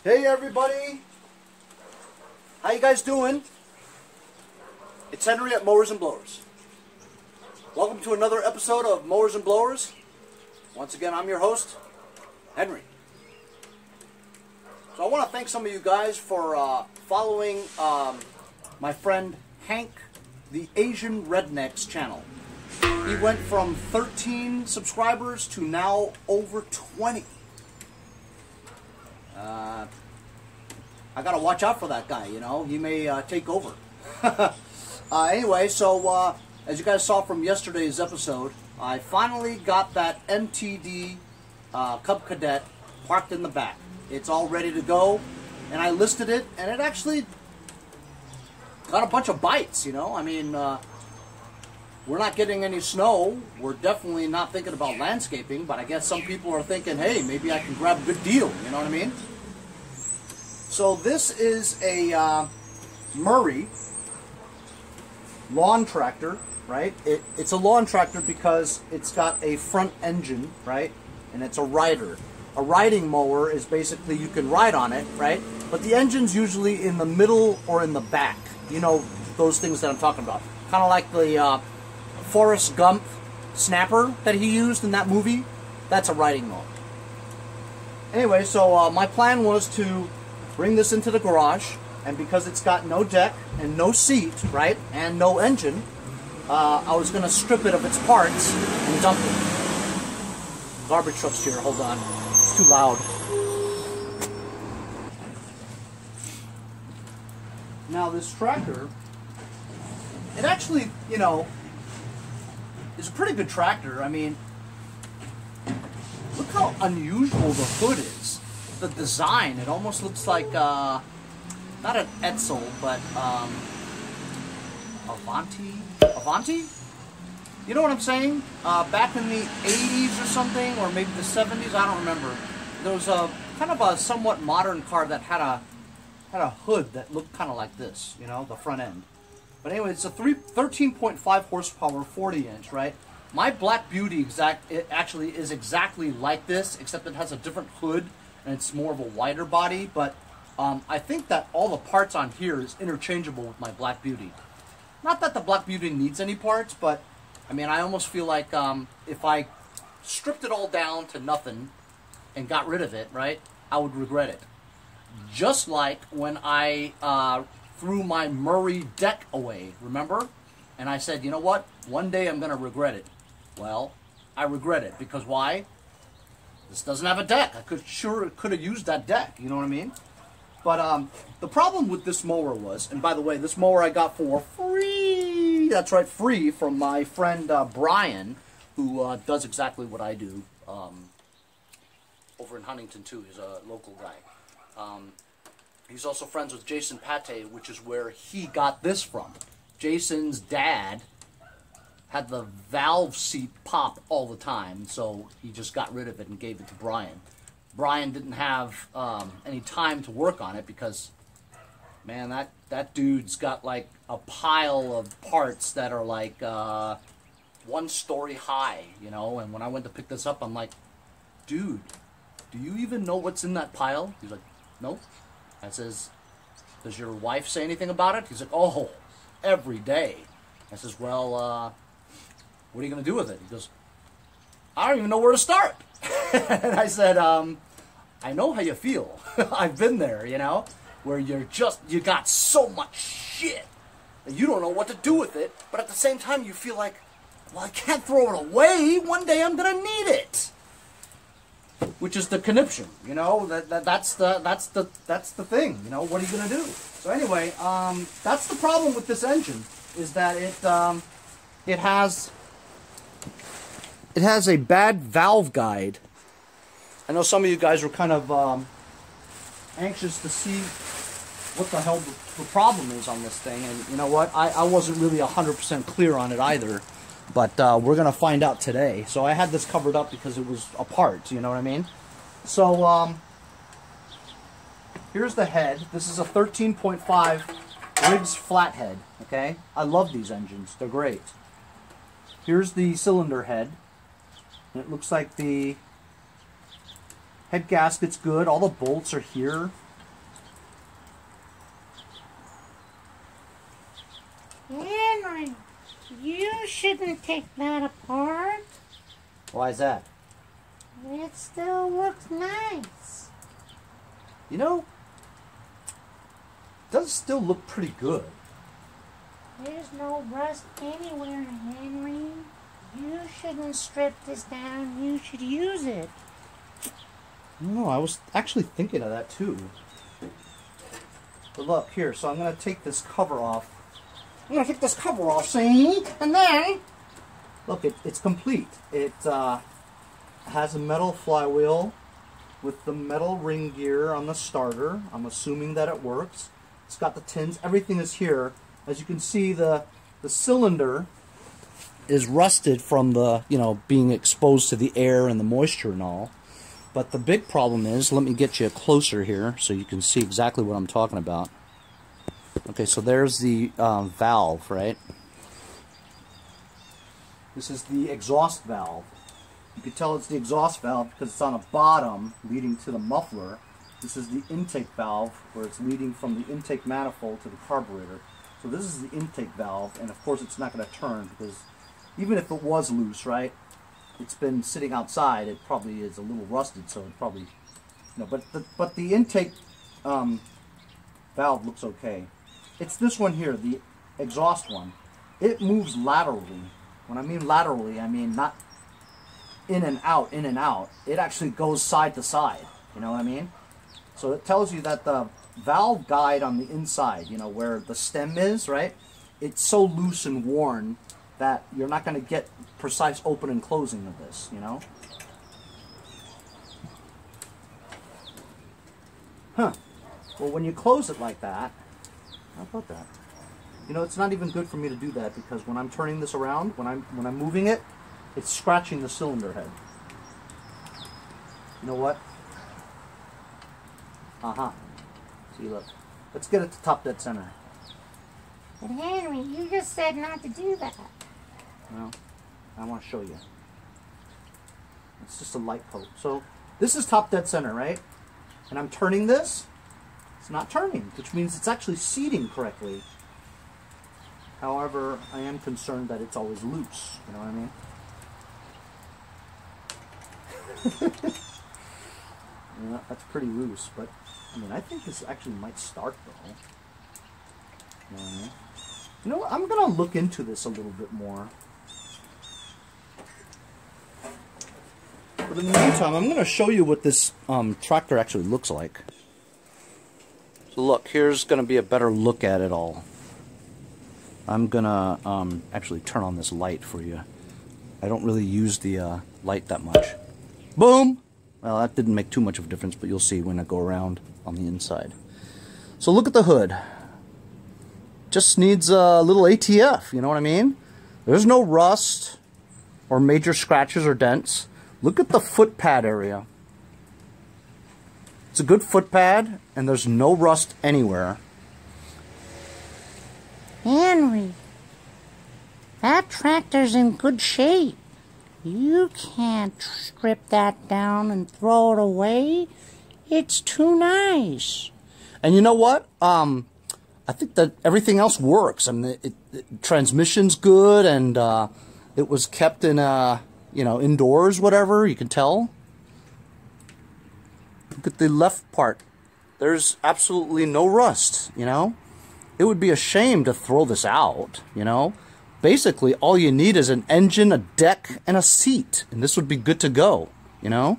Hey everybody, how you guys doing? It's Henry at Mowers and Blowers. Welcome to another episode of Mowers and Blowers. Once again, I'm your host, Henry. So I want to thank some of you guys for following my friend Hank, the Asian Rednecks channel. He went from 13 subscribers to now over 20. I gotta watch out for that guy, you know. He may take over. Anyway, so as you guys saw from yesterday's episode, I finally got that MTD Cub Cadet parked in the back. It's all ready to go, and I listed it, and it actually got a bunch of bites, you know. I mean, we're not getting any snow. We're definitely not thinking about landscaping, but I guess some people are thinking, hey, maybe I can grab a good deal, you know what I mean? So this is a Murray lawn tractor, right? It's a lawn tractor because it's got a front engine, right? And it's a rider. A riding mower is basically you can ride on it, right? But the engine's usually in the middle or in the back. You know, those things that I'm talking about. Kind of like the Forrest Gump snapper that he used in that movie. That's a riding mower. Anyway, so my plan was to bring this into the garage, and because it's got no deck and no seat, right, and no engine, I was going to strip it of its parts and dump it. Garbage truck's here, hold on. It's too loud. Now this tractor, it actually, you know, is a pretty good tractor. I mean, look how unusual the hood is. The design, it almost looks like, not an Etzel, but Avanti? You know what I'm saying? Back in the 80s or something, or maybe the 70s, I don't remember. There was a kind of a somewhat modern car that had a hood that looked kind of like this, you know, the front end. But anyway, it's a 13.5 horsepower, 40-inch, right? My Black Beauty it actually is exactly like this, except it has a different hood, and it's more of a wider body, but I think that all the parts on here is interchangeable with my Black Beauty. Not that the Black Beauty needs any parts, but I mean, I almost feel like if I stripped it all down to nothing and got rid of it, right, I would regret it. Just like when I threw my Murray deck away, remember? And I said, you know what? One day I'm going to regret it. Well, I regret it, because why? This doesn't have a deck. I could have used that deck, you know what I mean? But the problem with this mower was, and by the way, this mower I got for free. That's right, free, from my friend Brian, who does exactly what I do over in Huntington too. He's a local guy. He's also friends with Jason Pate, which is where he got this from. Jason's dad had the valve seat pop all the time, so he just got rid of it and gave it to Brian. Brian didn't have any time to work on it because, man, that dude's got like a pile of parts that are like 1 story high, you know. And when I went to pick this up, I'm like, dude, do you even know what's in that pile? He's like, nope. I says, does your wife say anything about it? He's like, oh, every day. I says, well, what are you going to do with it? He goes, I don't even know where to start. And I said, I know how you feel. I've been there, you know, where you got so much shit that you don't know what to do with it, but at the same time you feel like, well, I can't throw it away. One day I'm going to need it. Which is the conniption, you know, that's the thing, you know, what are you going to do? So anyway, that's the problem with this engine, is that it has a bad valve guide. I know some of you guys were kind of anxious to see what the hell the problem is on this thing, and you know what, I wasn't really 100% clear on it either, but we're going to find out today. So I had this covered up because it was apart, you know what I mean? So here's the head. This is a 13.5 Riggs flathead, okay? I love these engines, they're great. Here's the cylinder head. And it looks like the head gasket's good. All the bolts are here. Henry, you shouldn't take that apart. Why is that? It still looks nice. You know, it does still look pretty good. There's no rust anywhere, Henry. You shouldn't strip this down. You should use it. No, I was actually thinking of that too. But look, here, so I'm going to take this cover off. I'm going to take this cover off, see? And then, look, it's complete. It has a metal flywheel with the metal ring gear on the starter. I'm assuming that it works. It's got the tins. Everything is here. As you can see, the cylinder is rusted from the, being exposed to the air and the moisture and all. But the big problem is, let me get you closer here so you can see exactly what I'm talking about. Okay, so there's the valve, right? This is the exhaust valve. You can tell it's the exhaust valve because it's on a bottom leading to the muffler. This is the intake valve where it's leading from the intake manifold to the carburetor. So this is the intake valve, and of course it's not going to turn because even if it was loose, right? It's been sitting outside. It probably is a little rusted, so it probably, but the intake valve looks okay. It's this one here, the exhaust one. It moves laterally. When I mean laterally, I mean not in and out, in and out. It actually goes side to side. You know what I mean? So it tells you that the valve guide on the inside, where the stem is, right? It's so loose and worn that you're not going to get precise open and closing of this, Huh. Well, when you close it like that, how about that? It's not even good for me to do that because when I'm turning this around, when I'm moving it, it's scratching the cylinder head. You know what? See, look. Let's get it to top dead center. But Henry, you just said not to do that. Well, I want to show you. It's just a light coat. So this is top dead center, right? And I'm turning this. It's not turning, which means it's actually seating correctly. However, I am concerned that it's always loose. You know what I mean? Yeah, that's pretty loose, but I think this actually might start though. You know what I mean? You know what? I'm gonna look into this a little bit more. But in the meantime, I'm gonna show you what this tractor actually looks like. So look, here's gonna be a better look at it all. I'm gonna actually turn on this light for you. I don't really use the light that much. Boom! Well, that didn't make too much of a difference, but you'll see when I go around on the inside. So look at the hood. Just needs a little ATF, you know what I mean? There's no rust or major scratches or dents. Look at the foot pad area. It's a good foot pad, and there's no rust anywhere. Henry, that tractor's in good shape. You can't strip that down and throw it away. It's too nice. And you know what? I think that everything else works. I mean, the transmission's good, and it was kept in, indoors, whatever. You can tell. Look at the left part. There's absolutely no rust, It would be a shame to throw this out, Basically, all you need is an engine, a deck, and a seat. And this would be good to go, I'll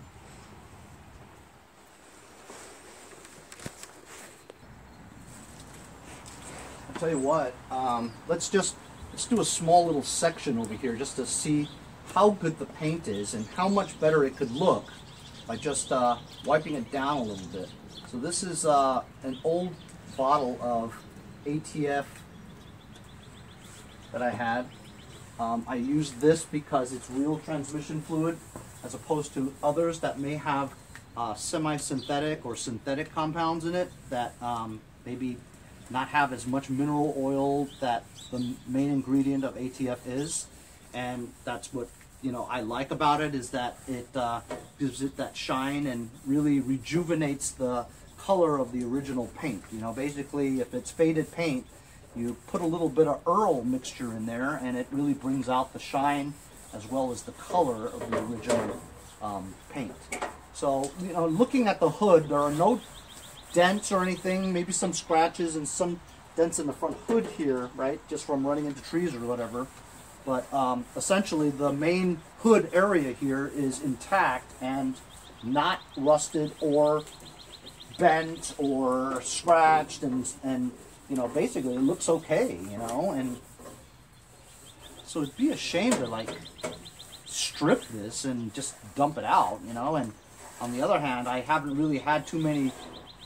tell you what, let's do a small little section over here just to see how good the paint is and how much better it could look by just wiping it down a little bit. So this is an old bottle of ATF that I had. I use this because it's real transmission fluid as opposed to others that may have semi-synthetic or synthetic compounds in it that maybe not have as much mineral oil that the main ingredient of ATF is. And that's what I like about it, is that it gives it that shine and really rejuvenates the color of the original paint. Basically, if it's faded paint, you put a little bit of Earl mixture in there, and it really brings out the shine as well as the color of the original paint. So, you know, looking at the hood, there are no dents or anything, maybe some scratches and some dents in the front hood here, right, just from running into trees or whatever. But essentially the main hood area here is intact and not rusted or bent or scratched, and you know, basically it looks okay, you know. And so it'd be a shame to like strip this and just dump it out, you know. And on the other hand, I haven't really had too many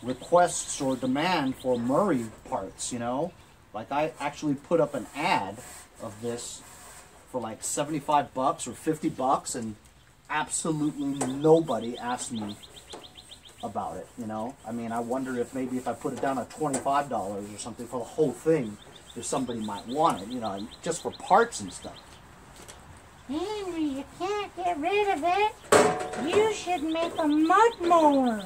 requests or demand for Murray parts, you know. Like I actually put up an ad of this for like 75 bucks or 50 bucks, and absolutely nobody asked me about it, you know. I mean, I wonder if maybe if I put it down at $25 or something for the whole thing, if somebody might want it, you know, just for parts and stuff. Henry, you can't get rid of it. You should make a mud mower.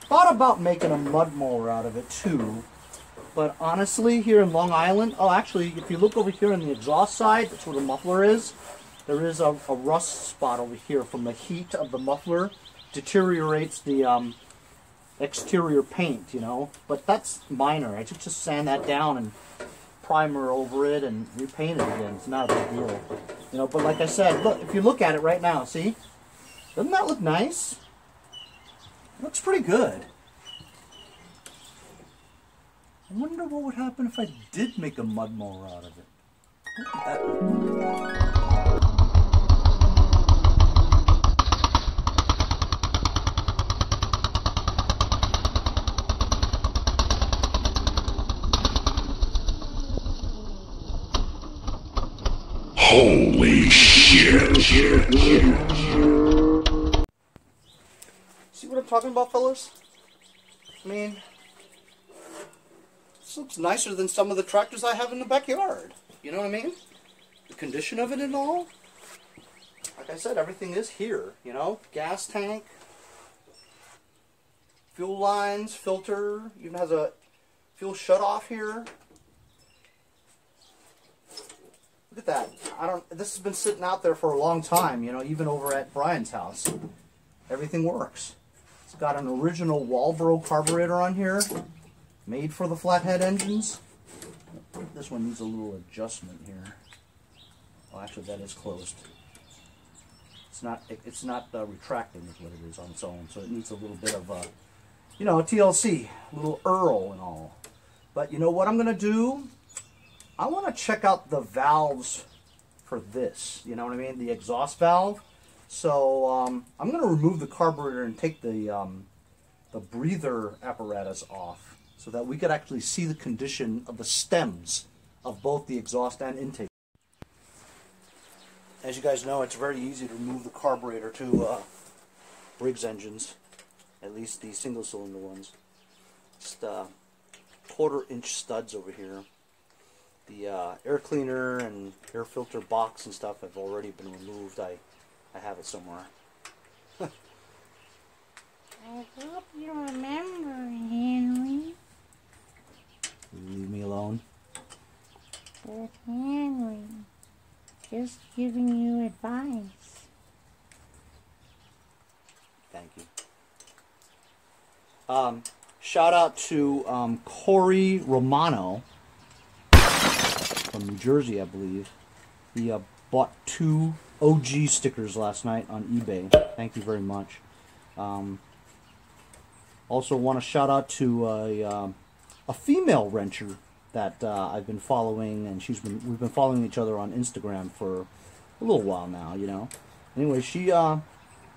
Thought about making a mud mower out of it too, but honestly, here in Long Island, oh, actually, if you look over here on the exhaust side, that's where the muffler is, there is a rust spot over here from the heat of the muffler. Deteriorates the exterior paint, you know, but that's minor. I just sand that down and primer over it and repaint it again. It's not a big deal, you know. But like I said, look, if you look at it right now, see, doesn't that look nice? It looks pretty good. I wonder what would happen if I did make a mud mower out of it. What would that look like? Holy shit. See what I'm talking about, fellas? I mean, this looks nicer than some of the tractors I have in the backyard. You know what I mean? The condition of it and all. Like I said, everything is here, you know? Gas tank, fuel lines, filter, even has a fuel shutoff here. Look at that. This has been sitting out there for a long time, you know, even over at Brian's house. Everything works. It's got an original Walbro carburetor on here, made for the flathead engines. This one needs a little adjustment here. Oh, actually, that is closed. It's not retracting is what it is on its own, so it needs a little bit of you know, a TLC, a little Earl and all. But you know what I'm going to do? I want to check out the valves for this, you know what I mean, the exhaust valve. So I'm going to remove the carburetor and take the breather apparatus off so that we could actually see the condition of the stems of both the exhaust and intake. As you guys know, it's very easy to remove the carburetor to Briggs engines, at least the single-cylinder ones. Just 1/4 inch studs over here. The air cleaner and air filter box and stuff have already been removed. I have it somewhere. I hope you remember, Henry. Leave me alone. But Henry, just giving you advice. Thank you. Shout out to Corey Romano from New Jersey, I believe. He bought 2 OG stickers last night on eBay. Thank you very much. Also want to shout out to a female wrencher that I've been following, and we've been following each other on Instagram for a little while now, you know. Anyway, she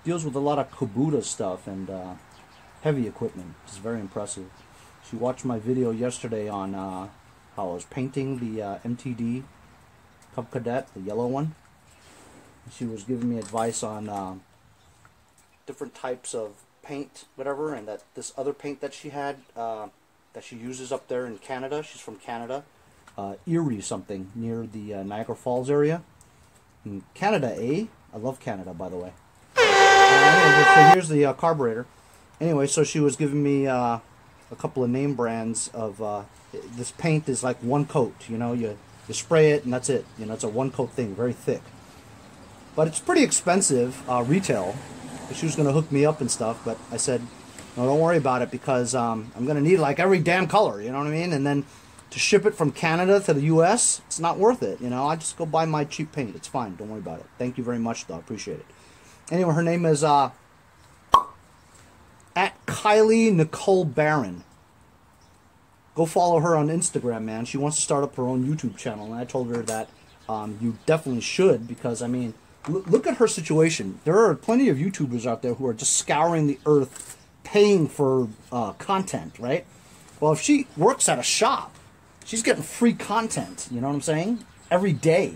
deals with a lot of Kubota stuff and heavy equipment. It's very impressive. She watched my video yesterday on how I was painting the MTD Cub Cadet, the yellow one. She was giving me advice on different types of paint, whatever, and that this other paint that she had, that she uses up there in Canada, she's from Canada, Erie something, near the Niagara Falls area. In Canada, eh? I love Canada, by the way. Anyway, so here's the carburetor. Anyway, so she was giving me a couple of name brands of this paint is like one coat. You know, you spray it and that's it. You know, it's a one coat thing, very thick. But it's pretty expensive retail. She was going to hook me up and stuff, but I said, no, don't worry about it because I'm going to need like every damn color, you know what I mean? And then to ship it from Canada to the U.S., it's not worth it, you know? I just go buy my cheap paint. It's fine. Don't worry about it. Thank you very much, though. I appreciate it. Anyway, her name is at Kylie Nicole Barron. Go follow her on Instagram, man. She wants to start up her own YouTube channel, and I told her that you definitely should because, I mean, look at her situation. There are plenty of YouTubers out there who are just scouring the earth paying for content, right? Well, if she works at a shop, she's getting free content, you know what I'm saying? Every day.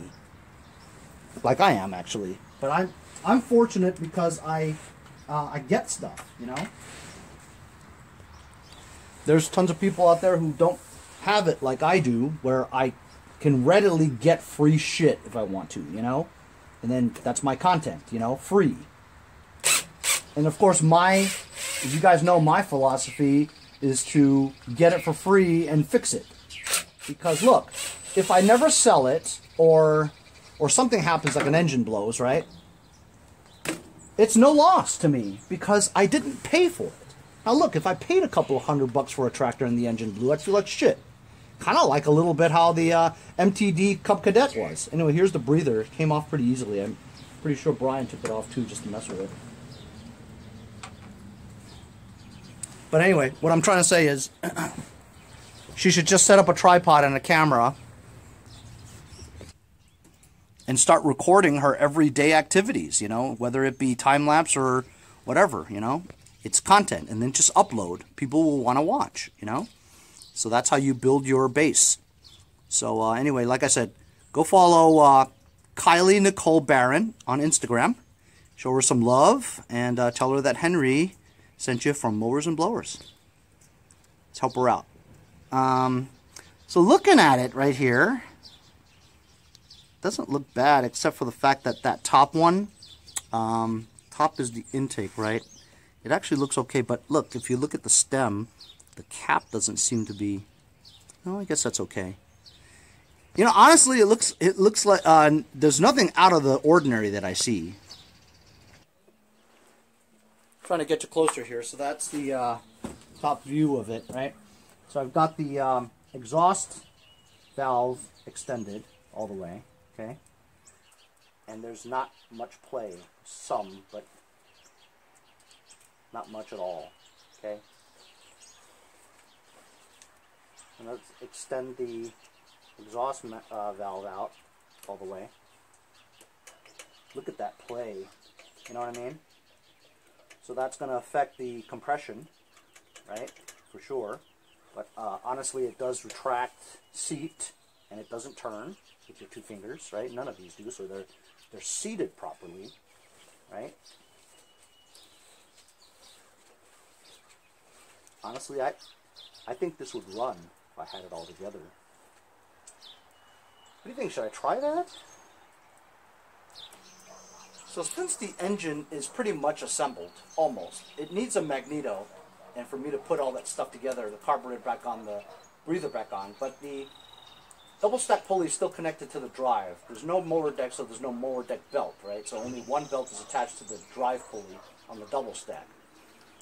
Like I am, actually. But I'm fortunate because I get stuff, you know? There's tons of people out there who don't have it like I do, where I can readily get free shit if I want to, you know? And then that's my content, you know, free. And of course, if you guys know, my philosophy is to get it for free and fix it. Because look, if I never sell it or something happens like an engine blows, right? It's no loss to me because I didn't pay for it. Now look, if I paid a couple of $100 for a tractor and the engine blew, I'd feel like shit. Kind of like a little bit how the MTD Cub Cadet was. Anyway, here's the breather. It came off pretty easily. I'm pretty sure Brian took it off too just to mess with it. But anyway, what I'm trying to say is she should just set up a tripod and a camera and start recording her everyday activities, you know, whether it be time-lapse or whatever, you know. It's content, and then just upload. People will want to watch, you know. So that's how you build your base. So anyway, like I said, go follow Kylie Nicole Barron on Instagram. Show her some love and tell her that Henry sent you from Mowers and Blowers. Let's help her out. So looking at it right here, doesn't look bad except for the fact that that top one, top is the intake, right? It actually looks okay, but look, if you look at the stem, the cap doesn't seem to be. No, I guess that's okay. You know, honestly, it looks like there's nothing out of the ordinary that I see. Trying to get you closer here, so that's the top view of it, right? So I've got the exhaust valve extended all the way, okay? And there's not much play, some, but not much at all, okay? And let's extend the exhaust valve out all the way. Look at that play, you know what I mean? So that's going to affect the compression, right, for sure. But honestly, it does retract seat, and it doesn't turn with your two fingers, right? None of these do, so they're seated properly, right? Honestly, I think this would run if I had it all together. What do you think? Should I try that? So since the engine is pretty much assembled, almost, it needs a magneto, and for me to put all that stuff together, the carburetor back on, the breather back on, but the double stack pulley is still connected to the drive. There's no motor deck, so there's no motor deck belt, right? So only one belt is attached to the drive pulley on the double stack.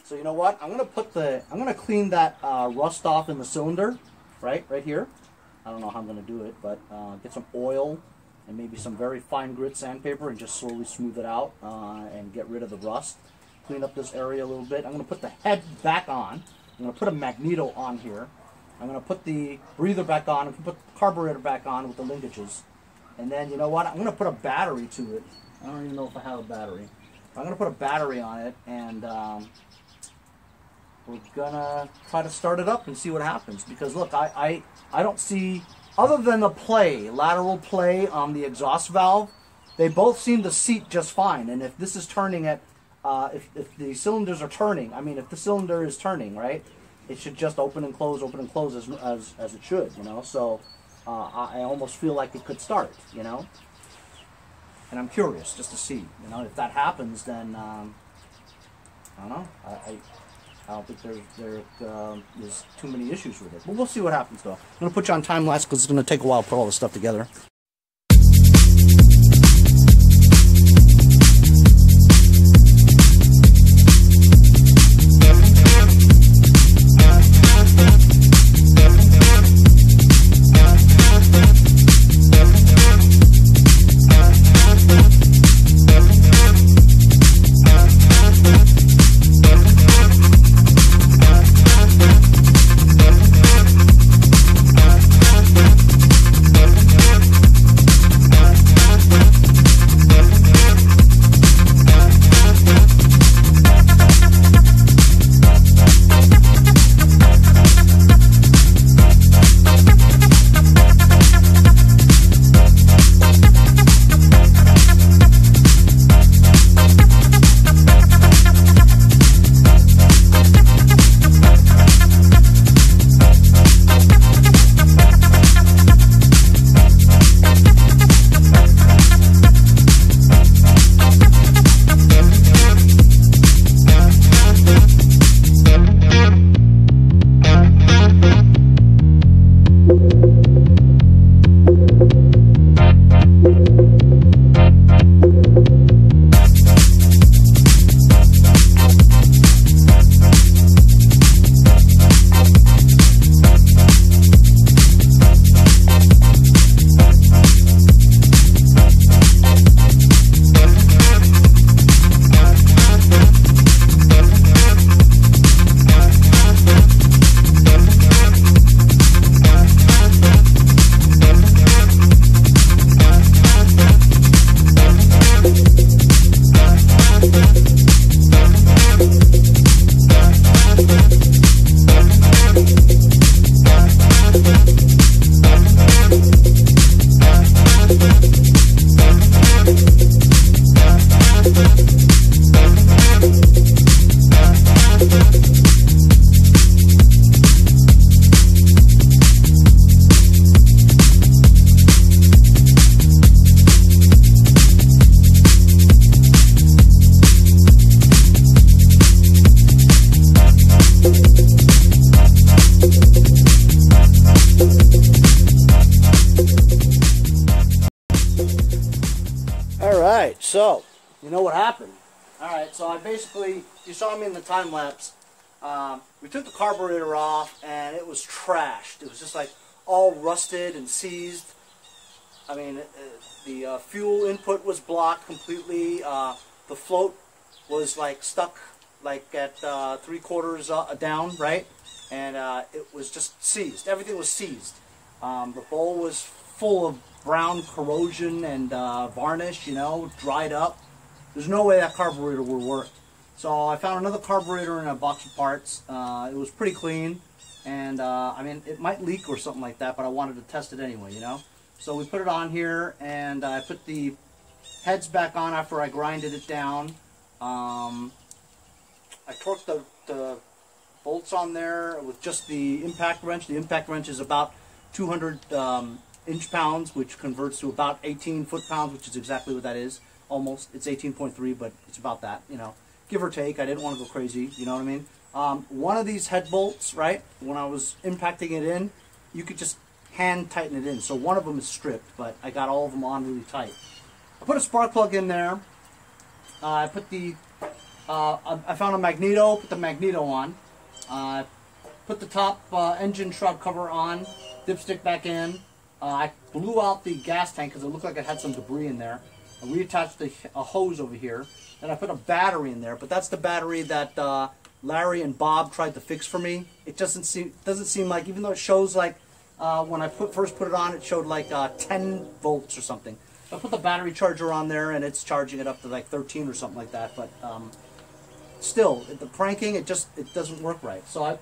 So you know what? I'm gonna clean that rust off in the cylinder, right here. I don't know how I'm gonna do it, but get some oil and maybe some very fine grit sandpaper and just slowly smooth it out and get rid of the rust. Clean up this area a little bit. I'm gonna put the head back on. I'm gonna put a magneto on here. I'm gonna put the breather back on and put the carburetor back on with the linkages. And then you know what? I'm gonna put a battery to it. I don't even know if I have a battery. I'm gonna put a battery on it and we're gonna try to start it up and see what happens. Because look, I don't see, other than the play, lateral play on the exhaust valve, they both seem to seat just fine. And if this is turning at, if the cylinders are turning, I mean, if the cylinder is turning, right, it should just open and close as it should, you know. So I almost feel like it could start, you know. And I'm curious just to see, you know, if that happens, then I don't know. I don't think there's too many issues with it. But we'll see what happens, though. I'm going to put you on time-lapse because it's going to take a while to put all this stuff together. Alright, so, you know what happened. Alright, so I basically, you saw me in the time lapse. We took the carburetor off and it was trashed. It was just like all rusted and seized. I mean, the fuel input was blocked completely. The float was like stuck like at 3/4 down, right? And it was just seized. Everything was seized. The bowl was full of brown corrosion and varnish, you know, dried up. There's no way that carburetor would work. So I found another carburetor in a box of parts. It was pretty clean, and I mean, it might leak or something like that, but I wanted to test it anyway, you know. So we put it on here, and I put the heads back on after I grinded it down. I torqued the bolts on there with just the impact wrench. The impact wrench is about 200 inch-pounds, which converts to about 18 foot-pounds, which is exactly what that is. Almost. It's 18.3, but it's about that, you know. Give or take. I didn't want to go crazy, you know what I mean? One of these head bolts, right, when I was impacting it in, you could just hand tighten it in. So one of them is stripped, but I got all of them on really tight. I put a spark plug in there. I put the, I found a magneto, put the magneto on. Put the top engine shroud cover on, dipstick back in. I blew out the gas tank because it looked like it had some debris in there. I reattached a hose over here. Then I put a battery in there, but that's the battery that Larry and Bob tried to fix for me. It doesn't seem like, even though it shows like, when I first put it on, it showed like 10 volts or something. So I put the battery charger on there, and it's charging it up to like 13 or something like that. But still, the cranking, it doesn't work right. So I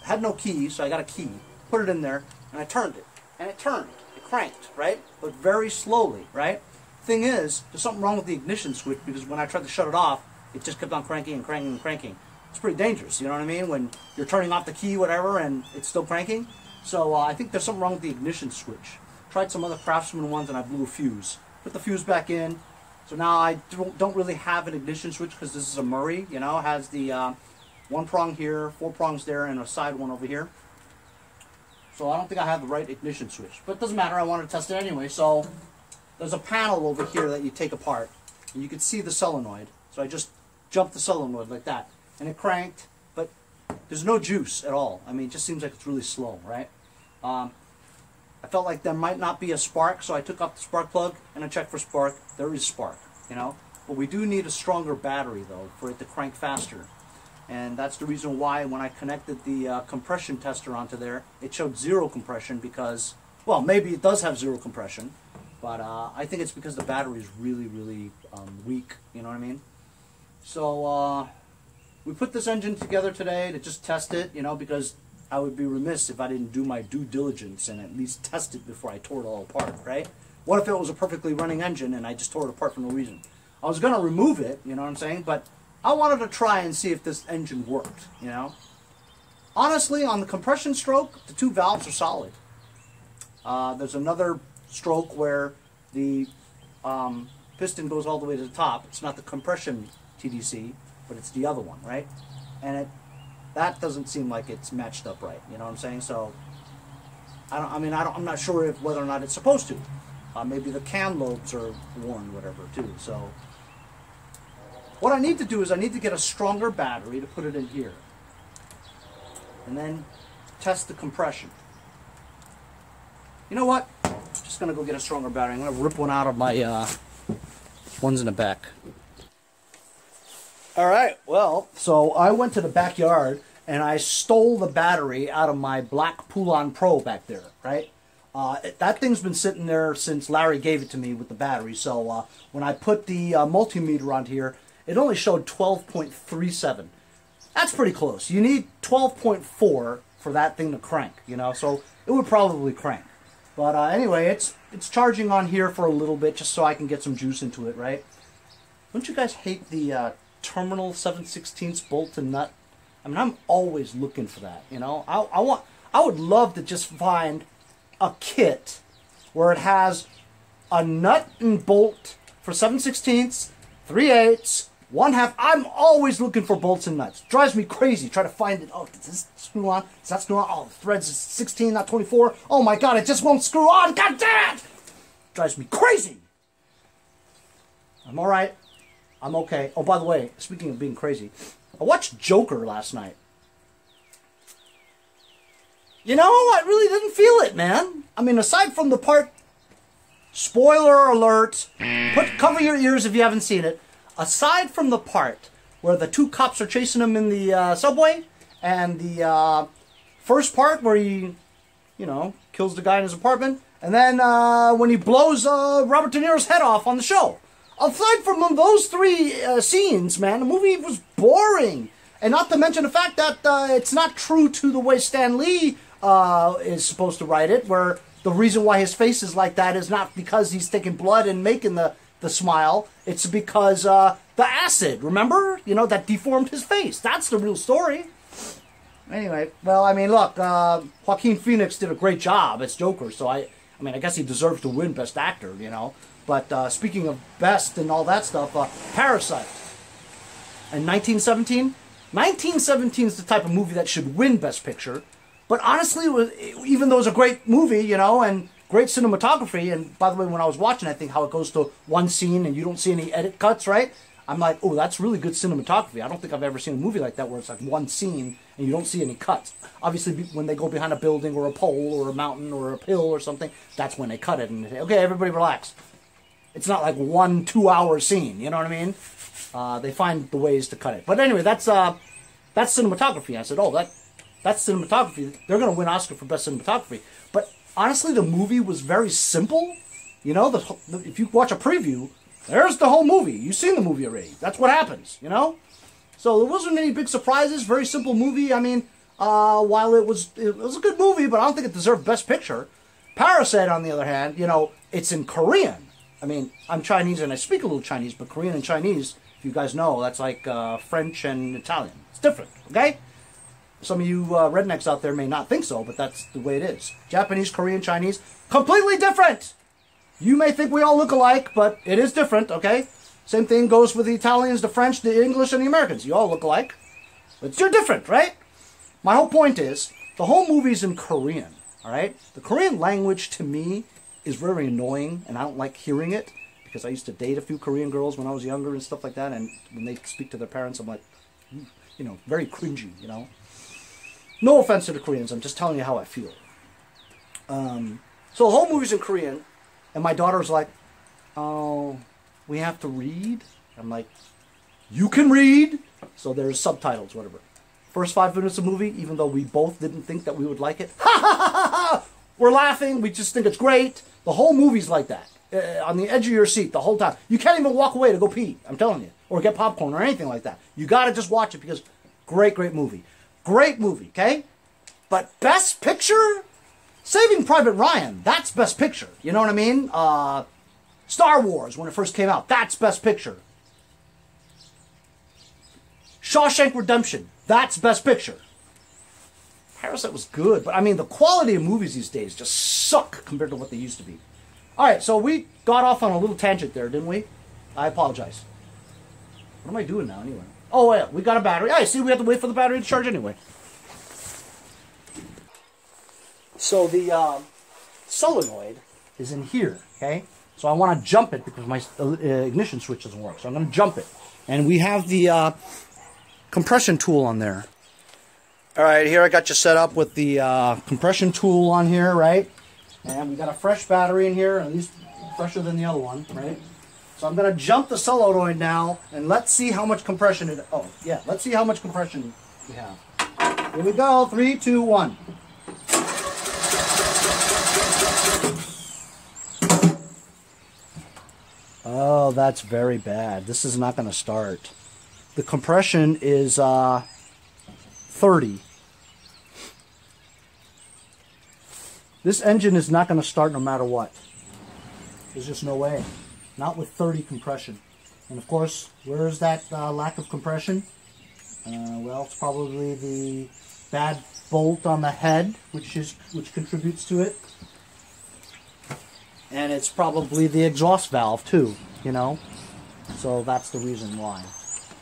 had no key, so I got a key, put it in there, and I turned it. And it turned. It cranked, right? But very slowly, right? Thing is, there's something wrong with the ignition switch, because when I tried to shut it off, it just kept on cranking and cranking and cranking. It's pretty dangerous, you know what I mean? When you're turning off the key, whatever, and it's still cranking. So I think there's something wrong with the ignition switch. Tried some other Craftsman ones, and I blew a fuse. Put the fuse back in. So now I don't really have an ignition switch, because this is a Murray, you know, it has the, you One prong here, 4 prongs there, and a side one over here. So I don't think I have the right ignition switch. But it doesn't matter, I want to test it anyway. So there's a panel over here that you take apart. And you can see the solenoid. So I just jumped the solenoid like that. And it cranked, but there's no juice at all. I mean, it just seems like it's really slow, right? I felt like there might not be a spark, so I took off the spark plug and I checked for spark. There is spark, you know. But we do need a stronger battery, though, for it to crank faster. And that's the reason why when I connected the compression tester onto there, it showed 0 compression because, well, maybe it does have 0 compression, but I think it's because the battery is really, really weak, you know what I mean? So we put this engine together today to just test it, you know, because I would be remiss if I didn't do my due diligence and at least test it before I tore it all apart, right? What if it was a perfectly running engine and I just tore it apart for no reason? I was going to remove it, you know what I'm saying, but I wanted to try and see if this engine worked, you know. Honestly, on the compression stroke, the 2 valves are solid. There's another stroke where the piston goes all the way to the top. It's not the compression TDC, but it's the other one, right? And that doesn't seem like it's matched up right, you know what I'm saying? So, I'm not sure whether or not it's supposed to. Maybe the cam lobes are worn, whatever, too, so. What I need to do is I need to get a stronger battery to put it in here. And then test the compression. You know what? I'm just going to go get a stronger battery. I'm going to rip one out of my ones in the back. Alright, well, so I went to the backyard and I stole the battery out of my black Poulon Pro back there, right? That thing's been sitting there since Larry gave it to me with the battery. So when I put the multimeter on here, it only showed 12.37. That's pretty close. You need 12.4 for that thing to crank, you know, so it would probably crank. But anyway, it's charging on here for a little bit just so I can get some juice into it, right? Don't you guys hate the terminal 7/16 bolt and nut? I mean, I'm always looking for that, you know. I would love to just find a kit where it has a nut and bolt for 7/16, 3/8, 1/2. I'm always looking for bolts and nuts. Drives me crazy. Try to find it. Oh, does this screw on? Does that screw on? Oh, the threads is 16, not 24. Oh my God, it just won't screw on. God damn it! Drives me crazy. I'm all right. I'm okay. Oh, by the way, speaking of being crazy, I watched Joker last night. You know, I really didn't feel it, man. I mean, aside from the part, spoiler alert, cover your ears if you haven't seen it. Aside from the part where the 2 cops are chasing him in the subway, and the first part where he, you know, kills the guy in his apartment, and then when he blows Robert De Niro's head off on the show. Aside from those 3 scenes, man, the movie was boring. And not to mention the fact that it's not true to the way Stan Lee is supposed to write it, where the reason why his face is like that is not because he's taking blood and making the smile. It's because the acid, remember? You know, that deformed his face. That's the real story. Anyway, well, I mean, look, Joaquin Phoenix did a great job as Joker, so I mean, I guess he deserves to win Best Actor, you know. But speaking of best and all that stuff, Parasite. In 1917? 1917 is the type of movie that should win Best Picture. But honestly, even though it's a great movie, you know, and great cinematography, and by the way, when I was watching, I think how it goes to one scene and you don't see any edit cuts, right? I'm like, oh, that's really good cinematography. I don't think I've ever seen a movie like that where it's like one scene and you don't see any cuts. Obviously, when they go behind a building or a pole or a mountain or a hill or something, that's when they cut it and they say, okay, everybody relax. It's not like 1 2-hour scene, you know what I mean? They find the ways to cut it. But anyway, that's cinematography. I said, oh, that's cinematography. They're going to win Oscar for Best Cinematography. But honestly, the movie was very simple. You know, if you watch a preview, there's the whole movie. You've seen the movie already. That's what happens, you know? So there wasn't any big surprises. Very simple movie. I mean, while it was a good movie, but I don't think it deserved Best Picture. Parasite, on the other hand, you know, it's in Korean. I mean, I'm Chinese and I speak a little Chinese, but Korean and Chinese, if you guys know, that's like French and Italian. It's different, okay? Some of you rednecks out there may not think so, but that's the way it is. Japanese, Korean, Chinese, completely different! You may think we all look alike, but it is different, okay? Same thing goes with the Italians, the French, the English, and the Americans. You all look alike. But you're different, right? My whole point is, the whole movie's in Korean, all right? The Korean language, to me, is very annoying, and I don't like hearing it, because I used to date a few Korean girls when I was younger and stuff like that, and when they speak to their parents, I'm like, you know, very cringy, you know? No offense to the Koreans, I'm just telling you how I feel. So the whole movie's in Korean, and my daughter's like, oh, we have to read? I'm like, you can read? So there's subtitles, whatever. First 5 minutes of the movie, even though we both didn't think that we would like it, ha ha ha ha ha! We're laughing, we just think it's great. The whole movie's like that. On the edge of your seat the whole time. You can't even walk away to go pee, I'm telling you. Or get popcorn or anything like that. You gotta just watch it because great, great movie. Great movie, okay? But Best Picture? Saving Private Ryan, that's Best Picture. You know what I mean? Star Wars, when it first came out, that's Best Picture. Shawshank Redemption, that's Best Picture. Parasite was good, but I mean, the quality of movies these days just suck compared to what they used to be. Alright, so we got off on a little tangent there, didn't we? I apologize. What am I doing now, anyway? Oh, yeah, we got a battery. I see we have to wait for the battery to charge anyway. So the solenoid is in here, okay? So I want to jump it because my ignition switch doesn't work. So I'm going to jump it. And we have the compression tool on there. Alright, here I got you set up with the compression tool on here, right? And we got a fresh battery in here, at least fresher than the other one, right? So I'm going to jump the solenoid now, and let's see how much compression it... Oh, yeah, let's see how much compression we have. Here we go, 3, 2, 1. Oh, that's very bad. This is not going to start. The compression is 30. This engine is not going to start no matter what. There's just no way. Not with 30 compression. And of course, where is that lack of compression? Well, it's probably the bad bolt on the head, which contributes to it. And it's probably the exhaust valve too, you know. So that's the reason why.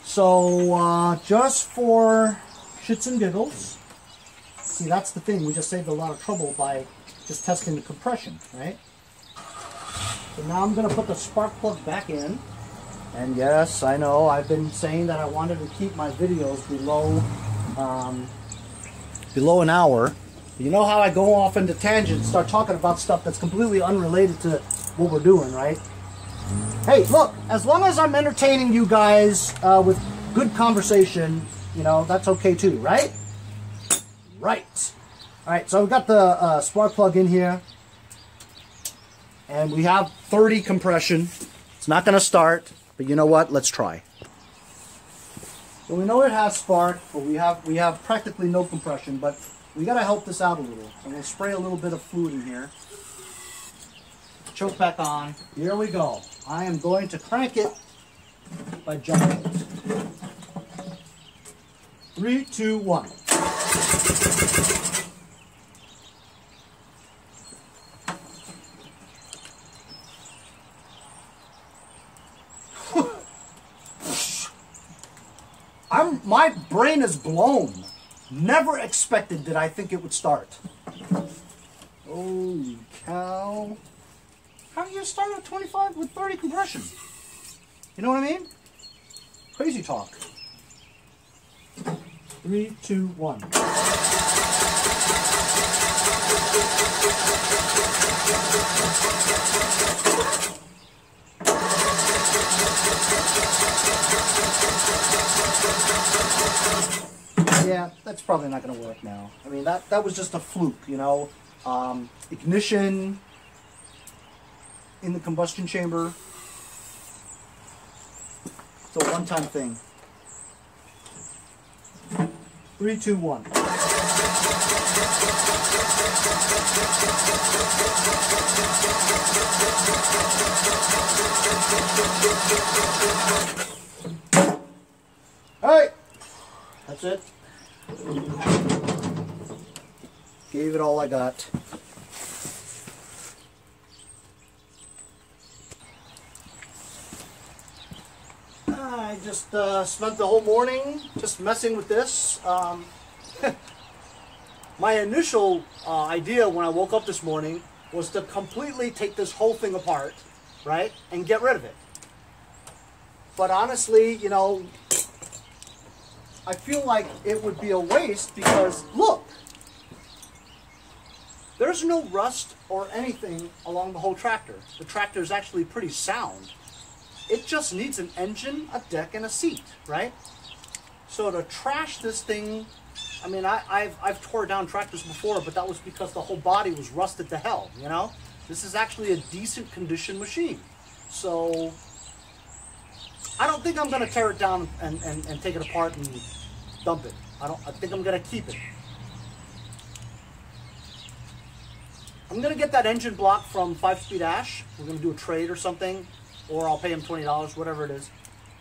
So just for shits and giggles, see, that's the thing. We just saved a lot of trouble by just testing the compression, right? So now I'm going to put the spark plug back in. And yes, I know, I've been saying that I wanted to keep my videos below an hour. You know how I go off into tangents, start talking about stuff that's completely unrelated to what we're doing, right? Hey, look, as long as I'm entertaining you guys with good conversation, you know, that's okay too, right? Right. Alright, so we've got the spark plug in here. And we have 30 compression. It's not going to start, but you know what? Let's try. So we know it has spark, but we have practically no compression, but we got to help this out a little. So I'm going to spray a little bit of fluid in here. Choke back on. Here we go. I am going to crank it by jumping it. 3, 2, 1. My brain is blown. Never expected did I think it would start. Holy cow. How do you start at 25 with 30 compression? You know what I mean? Crazy talk. 3, 2, 1. Yeah, that's probably not going to work now. I mean, that was just a fluke, you know. Ignition in the combustion chamber. It's a one-time thing. 3, 2, 1. All right, that's it. Gave it all I got. I just spent the whole morning just messing with this. My initial idea when I woke up this morning was to completely take this whole thing apart, right, and get rid of it. But honestly, you know, I feel like it would be a waste because, look, there's no rust or anything along the whole tractor. The tractor is actually pretty sound. It just needs an engine, a deck, and a seat, right? So to trash this thing, I mean, I've tore down tractors before, but that was because the whole body was rusted to hell, you know? This is actually a decent condition machine. So I don't think I'm going to tear it down and take it apart and dump it. I think I'm going to keep it. I'm going to get that engine block from 5-Speed Ash. We're going to do a trade or something, or I'll pay him $20, whatever it is.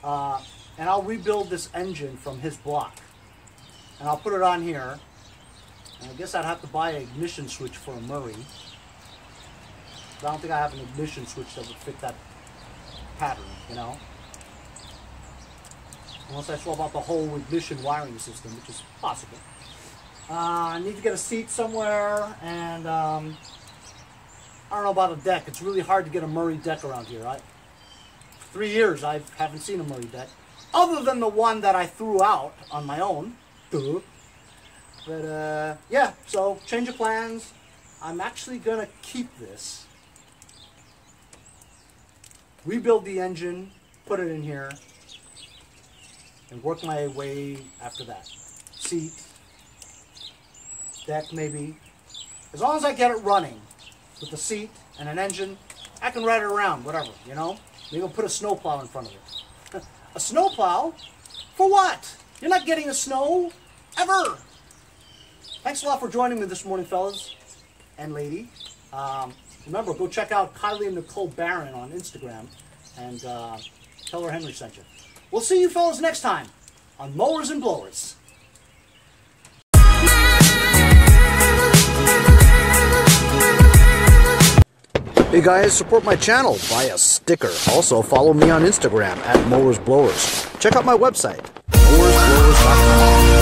And I'll rebuild this engine from his block. And I'll put it on here. And I guess I'd have to buy an ignition switch for a Murray. But I don't think I have an ignition switch that would fit that pattern, you know? Unless I swap out the whole ignition wiring system, which is possible. I need to get a seat somewhere, and I don't know about a deck. It's really hard to get a Murray deck around here. 3 years I haven't seen a Murray deck, other than the one that I threw out on my own. But yeah, so change of plans. I'm actually gonna keep this, rebuild the engine, put it in here, and work my way after that. Seat, deck maybe. As long as I get it running with the seat and an engine, I can ride it around, whatever, you know? Maybe I'll put a snowplow in front of it. A snowplow? For what? You're not getting a snow, ever. Thanks a lot for joining me this morning, fellas and lady. Remember, go check out Kylie and Nicole Barron on Instagram and tell her Henry sent you. We'll see you fellas next time on Mowers and Blowers. Hey guys, support my channel, buy a sticker. Also follow me on Instagram at Mowers Blowers. Check out my website, mowersblowers.com.